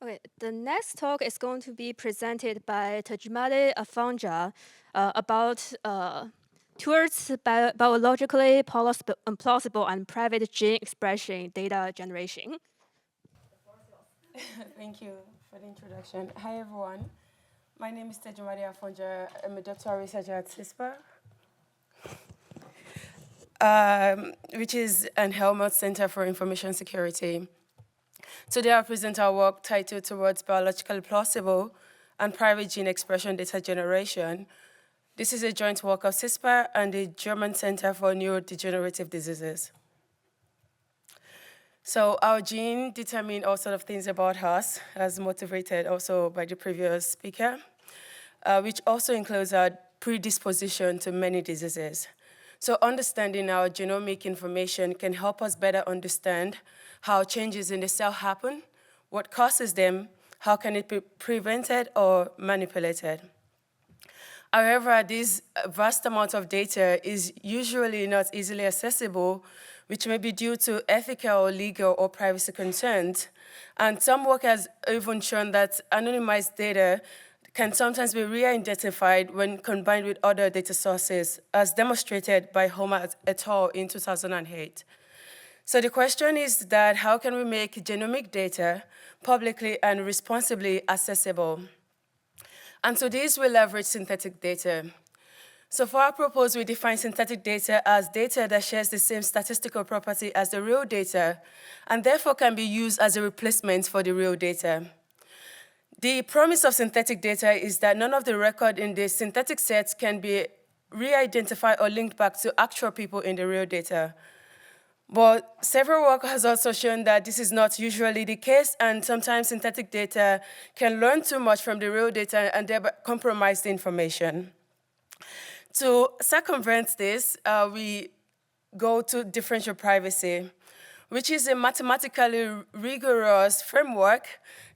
Okay, the next talk is going to be presented by Tajmade Afonja about towards biologically plausible and private gene expression data generation. Thank you for the introduction. Hi, everyone. My name is Tejumade Afonja. I'm a doctoral researcher at CISPA, which is an Helmut Center for Information Security. Today, I present our work titled Towards Biologically Plausible and Private Gene Expression Data Generation. This is a joint work of CISPA and the German Center for Neurodegenerative Diseases. So our gene determine all sorts of things about us, as motivated also by the previous speaker, which also includes our predisposition to many diseases. So understanding our genomic information can help us better understand how changes in the cell happen, what causes them, how can it be prevented or manipulated. However, this vast amount of data is usually not easily accessible, which may be due to ethical, legal, or privacy concerns. And some work has even shown that anonymized data can sometimes be re-identified when combined with other data sources, as demonstrated by Homer et al. In 2008. So the question is that how can we make genomic data publicly and responsibly accessible? And so this will leverage synthetic data. So for our purpose, we define synthetic data as data that shares the same statistical property as the real data, and therefore can be used as a replacement for the real data. The promise of synthetic data is that none of the record in the synthetic sets can be re-identified or linked back to actual people in the real data. But several work has also shown that this is not usually the case, and sometimes synthetic data can learn too much from the real data and thereby compromise the information. To circumvent this, we go to differential privacy, which is a mathematically rigorous framework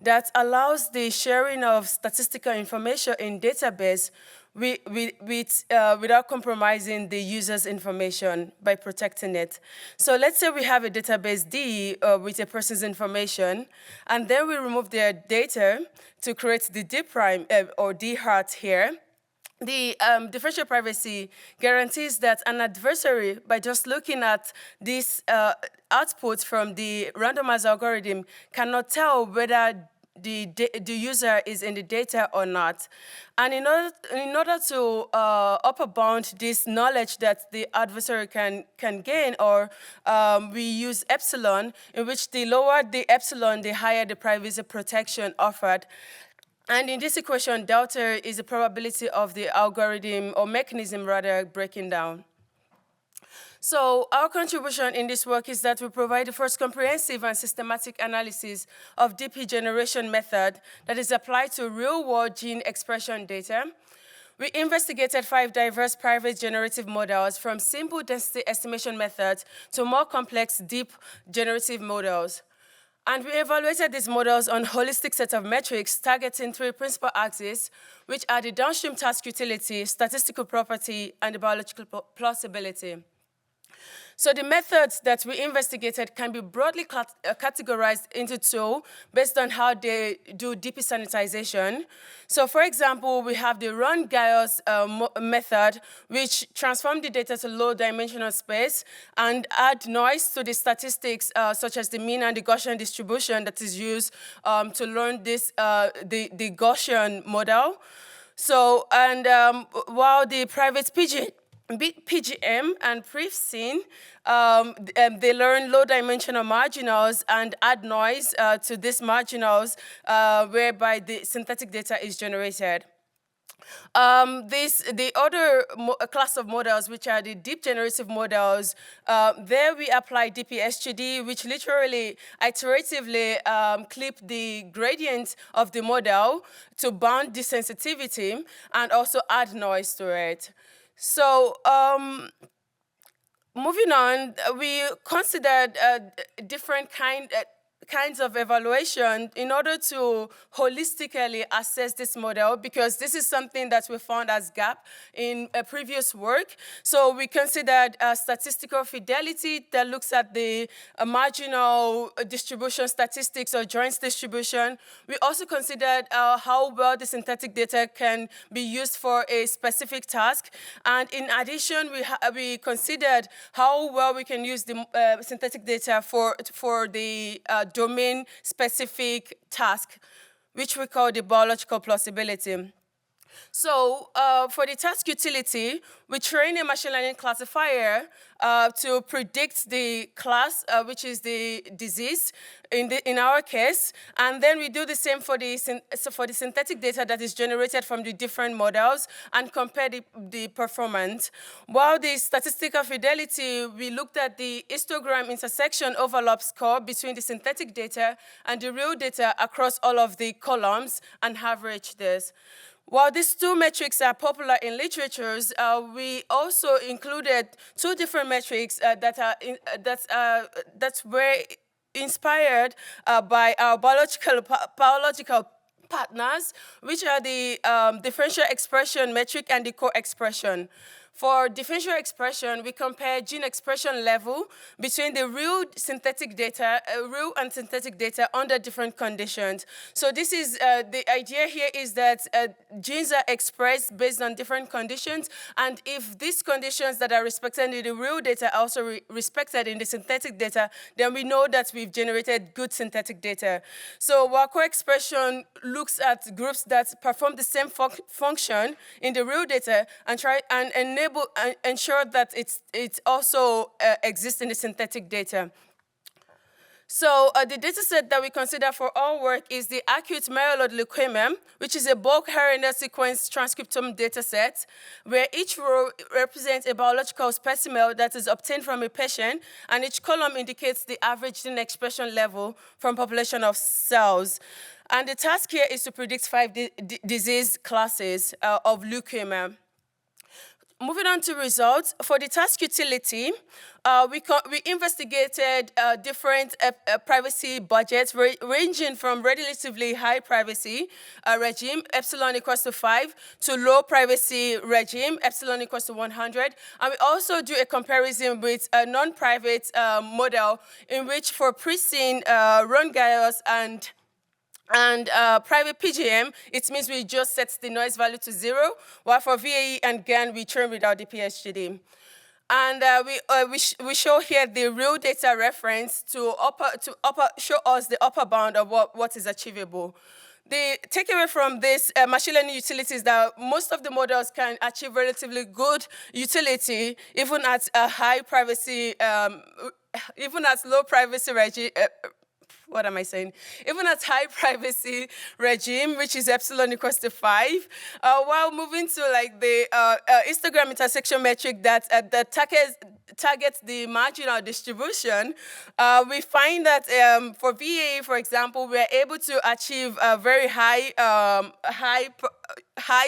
that allows the sharing of statistical information in database without compromising the user's information by protecting it. So let's say we have a database D with a person's information, and then we remove their data to create the D prime or D hat here. The differential privacy guarantees that an adversary, by just looking at this output from the randomized algorithm, cannot tell whether the user is in the data or not. And in order to upper bound this knowledge that the adversary can gain, or we use epsilon, in which the lower the epsilon, the higher the privacy protection offered. And in this equation, delta is the probability of the algorithm, or mechanism rather, breaking down. So our contribution in this work is that we provide the first comprehensive and systematic analysis of DP generation method that is applied to real-world gene expression data. We investigated 5 diverse private generative models, from simple density estimation methods to more complex deep generative models. And we evaluated these models on a holistic set of metrics targeting 3 principal axes, which are the downstream task utility, statistical property, and the biological plausibility. So the methods that we investigated can be broadly categorized into 2 based on how they do DP sanitization. So for example, we have the run-Gaius method, which transforms the data to low-dimensional space and add noise to the statistics, such as the mean and the Gaussian distribution that is used to learn this, the Gaussian model. So, and while the private PGM and PRIFSyn, they learn low-dimensional marginals and add noise to these marginals, whereby the synthetic data is generated. The other class of models, which are the deep generative models, there we apply DPSGD, which literally iteratively clip the gradient of the model to bound the sensitivity and also add noise to it. So moving on, we considered different kinds of evaluation in order to holistically assess this model, because this is something that we found as gap in a previous work. So we considered statistical fidelity that looks at the marginal distribution statistics or joint distribution. We also considered how well the synthetic data can be used for a specific task. And in addition, we considered how well we can use the synthetic data for the domain-specific task, which we call the biological plausibility. So for the task utility, we train a machine learning classifier to predict the class, which is the disease in our case. And then we do the same for the synthetic data that is generated from the different models and compare the performance. While the statistical fidelity, we looked at the histogram intersection overlap score between the synthetic data and the real data across all of the columns and average this. While these two metrics are popular in literatures, we also included two different metrics that were inspired by our biological partners, which are the differential expression metric and the co-expression. For differential expression, we compare gene expression level between the real and synthetic data under different conditions. So this is, the idea here is that genes are expressed based on different conditions, and if these conditions that are respected in the real data are also respected in the synthetic data, then we know that we've generated good synthetic data. So while co-expression looks at groups that perform the same function in the real data and try and ensure that it also exists in the synthetic data. So the data set that we consider for our work is the acute myeloid leukemia, which is a bulk RNA sequence transcriptome data set, where each row represents a biological specimen that is obtained from a patient, and each column indicates the average gene expression level from population of cells. And the task here is to predict 5 disease classes of leukemia. Moving on to results, for the task utility, we investigated different privacy budgets ranging from relatively high privacy regime, epsilon equals to 5, to low privacy regime, epsilon equals to 100. And we also do a comparison with a non-private model in which for pre-seen Run-Gaius and private PGM, it means we just set the noise value to 0, while for VAE and GAN, we train without the PHGD. And we show here the real data reference to show us the upper bound of what is achievable. The takeaway from this machine learning utility is that most of the models can achieve relatively good utility, even at a high privacy, even at low privacy regime. What am I saying? Even at high privacy regime, which is epsilon equals to 5, while moving to like the histogram intersection metric that targets the marginal distribution, we find that for VA, for example, we're able to achieve a very high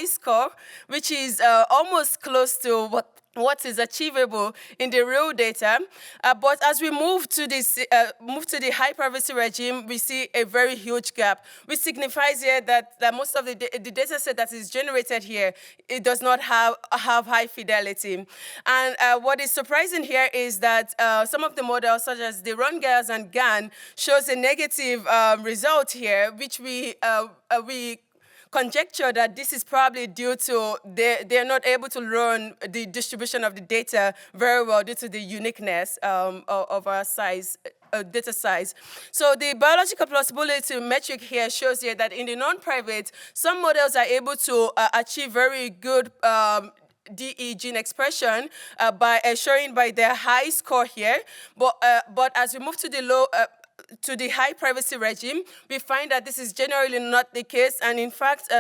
score, which is almost close to what is achievable in the real data. But as we move to the high privacy regime, we see a very huge gap, which signifies here that most of the data set that is generated here, it does not have high fidelity. And what is surprising here is that some of the models, such as the Run-Gaius and GAN, shows a negative result here, which we conjecture that this is probably due to they're not able to learn the distribution of the data very well due to the uniqueness of our data size. So the biological plausibility metric here shows here that in the non-private, some models are able to achieve very good DE gene expression by showing by their high score here, but as we move to the to the high privacy regime, we find that this is generally not the case, and in fact,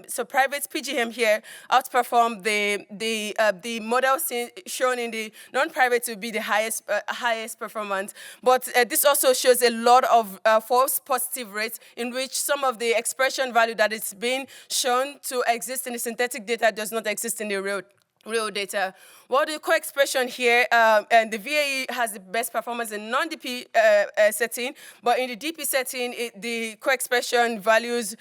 so private PGM here outperform the model shown in the non-private to be the highest performance. But this also shows a lot of false positive rates in which some of the expression value that is being shown to exist in the synthetic data does not exist in the real data. Well, the co-expression here, and the VAE has the best performance in non-DP setting, but in the DP setting, the co-expression values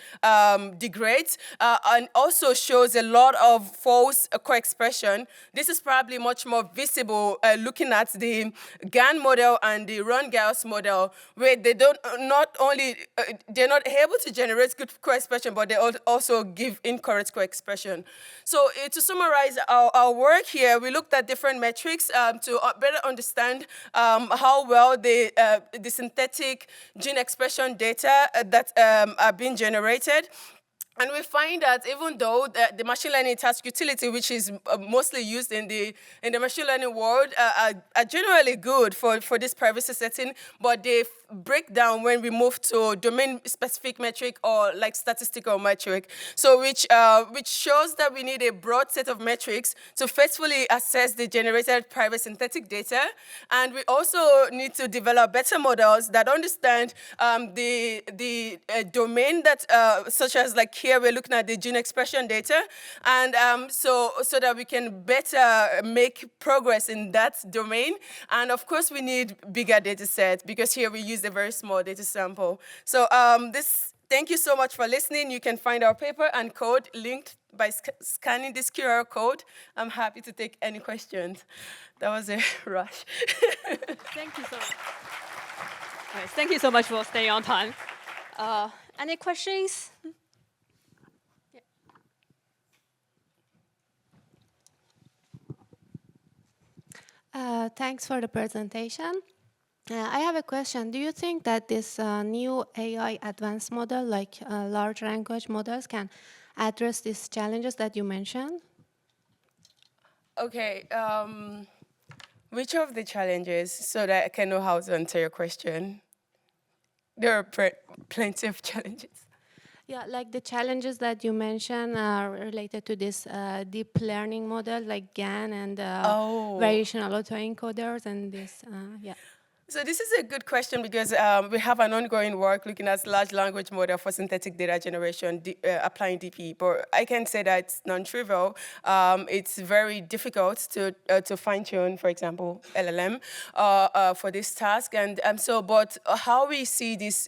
degrade, and also shows a lot of false co-expression. This is probably much more visible looking at the GAN model and the Ron-Gauss model, where they don't they're not able to generate good co-expression, but they also give incorrect co-expression. So to summarize our work here, we looked at different metrics to better understand how well the synthetic gene expression data that are being generated. And we find that even though the machine learning task utility, which is mostly used in the machine learning world, are generally good for this privacy setting, but they break down when we move to domain-specific metric or like statistical metric. So which shows that we need a broad set of metrics to faithfully assess the generated private synthetic data, and we also need to develop better models that understand the domain that such as like here we're looking at the gene expression data, and so that we can better make progress in that domain. And of course, we need bigger data sets because here we use a very small data sample. So thank you so much for listening. You can find our paper and code linked by scanning this QR code. I'm happy to take any questions. That was a rush. Thank you so much. Nice. Thank you so much for staying on time. Any questions? Thanks for the presentation. I have a question. Do you think that this new AI advanced model, like large language models, can address these challenges that you mentioned? Okay. Which of the challenges, so that I can know how to answer your question? There are plenty of challenges. Yeah, like the challenges that you mentioned are related to this deep learning model, like GAN and variational autoencoders, and this, yeah. So this is a good question because we have an ongoing work looking at large language model for synthetic data generation, applying DP. But I can say that it's non-trivial. It's very difficult to fine-tune, for example, LLM for this task. And but how we see this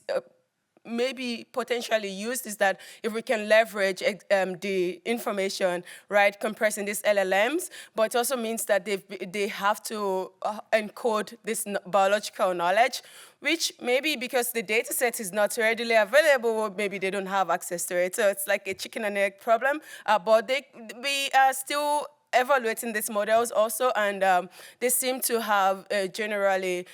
maybe potentially used is that if we can leverage the information, right, compressing these LLMs, but it also means that they have to encode this biological knowledge, which maybe because the data set is not readily available, maybe they don't have access to it. So it's like a chicken and egg problem, but we are still evaluating these models also, and they seem to have generally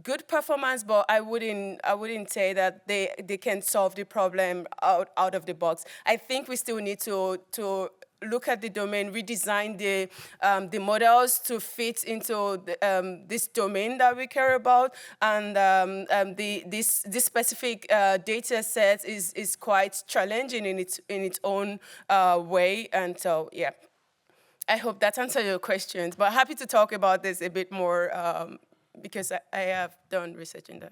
good performance, but I wouldn't say that they can solve the problem out of the box. I think we still need to look at the domain, redesign the models to fit into this domain that we care about, and this specific data set is quite challenging in its own way, and so yeah. I hope that answered your questions, but happy to talk about this a bit more because I have done research in that.